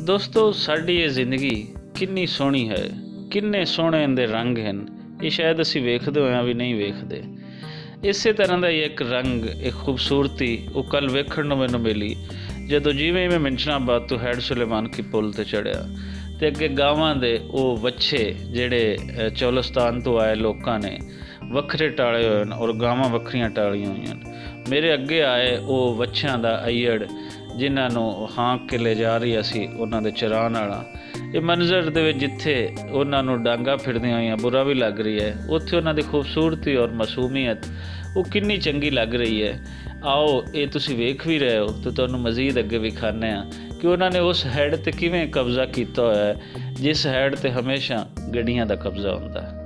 ਦੋਸਤੋ ਸਾਡੀ ਇਹ ਜ਼ਿੰਦਗੀ ਕਿੰਨੀ ਸੋਹਣੀ ਹੈ, ਕਿੰਨੇ ਸੋਹਣੇ ਇਹਦੇ ਰੰਗ ਹਨ। ਇਹ ਸ਼ਾਇਦ ਅਸੀਂ ਵੇਖਦੇ ਹੋਇਆਂ ਵੀ ਨਹੀਂ ਵੇਖਦੇ। ਇਸੇ ਤਰ੍ਹਾਂ ਦਾ ਹੀ ਇੱਕ ਰੰਗ, ਇੱਕ ਖੂਬਸੂਰਤੀ ਉਹ ਕੱਲ੍ਹ ਵੇਖਣ ਨੂੰ ਮੈਨੂੰ ਮਿਲੀ ਜਦੋਂ ਜਿਵੇਂ ਮੈਂ ਮਿੰਸ਼ਨਾਬਾਦ ਤੋਂ ਹੈਡ ਸੁਲੇਮਾਨਕੀ ਪੁੱਲ 'ਤੇ ਚੜ੍ਹਿਆ ਅਤੇ ਅੱਗੇ ਗਾਵਾਂ ਦੇ ਉਹ ਵੱਛੇ ਜਿਹੜੇ ਚੋਲਿਸਤਾਨ ਤੋਂ ਆਏ ਲੋਕਾਂ ਨੇ ਵੱਖਰੇ ਟਾਲੇ ਹੋਏ ਹਨ ਔਰ ਗਾਵਾਂ ਵੱਖਰੀਆਂ ਟਾਲੀਆਂ ਹੋਈਆਂ ਹਨ। ਮੇਰੇ ਅੱਗੇ ਆਏ ਉਹ ਵੱਛਿਆਂ ਦਾ ਅਈੜ ਜਿਨ੍ਹਾਂ ਨੂੰ ਹਾਂਕ ਕੇ ਲੈ ਜਾ ਰਹੀ ਸੀ ਉਹਨਾਂ ਦੇ ਚਰਾਉਣ ਵਾਲਾ। ਇਹ ਮੰਜ਼ਰ ਦੇ ਵਿੱਚ ਜਿੱਥੇ ਉਹਨਾਂ ਨੂੰ ਡਾਂਗਾ ਫਿਰਦੀਆਂ ਹੋਈਆਂ ਬੁਰਾ ਵੀ ਲੱਗ ਰਹੀ ਹੈ, ਉੱਥੇ ਉਹਨਾਂ ਦੀ ਖੂਬਸੂਰਤੀ ਔਰ ਮਾਸੂਮੀਅਤ ਉਹ ਕਿੰਨੀ ਚੰਗੀ ਲੱਗ ਰਹੀ ਹੈ। ਆਓ ਇਹ ਤੁਸੀਂ ਵੇਖ ਵੀ ਰਹੇ ਹੋ ਅਤੇ ਤੁਹਾਨੂੰ ਮਜ਼ੀਦ ਅੱਗੇ ਵਿਖਾਉਂਦੇ ਹਾਂ ਕਿ ਉਹਨਾਂ ਨੇ ਉਸ ਹੈਡ 'ਤੇ ਕਿਵੇਂ ਕਬਜ਼ਾ ਕੀਤਾ ਹੋਇਆ ਹੈ ਜਿਸ ਹੈਡ 'ਤੇ ਹਮੇਸ਼ਾ ਗੱਡੀਆਂ ਦਾ ਕਬਜ਼ਾ ਹੁੰਦਾ ਹੈ।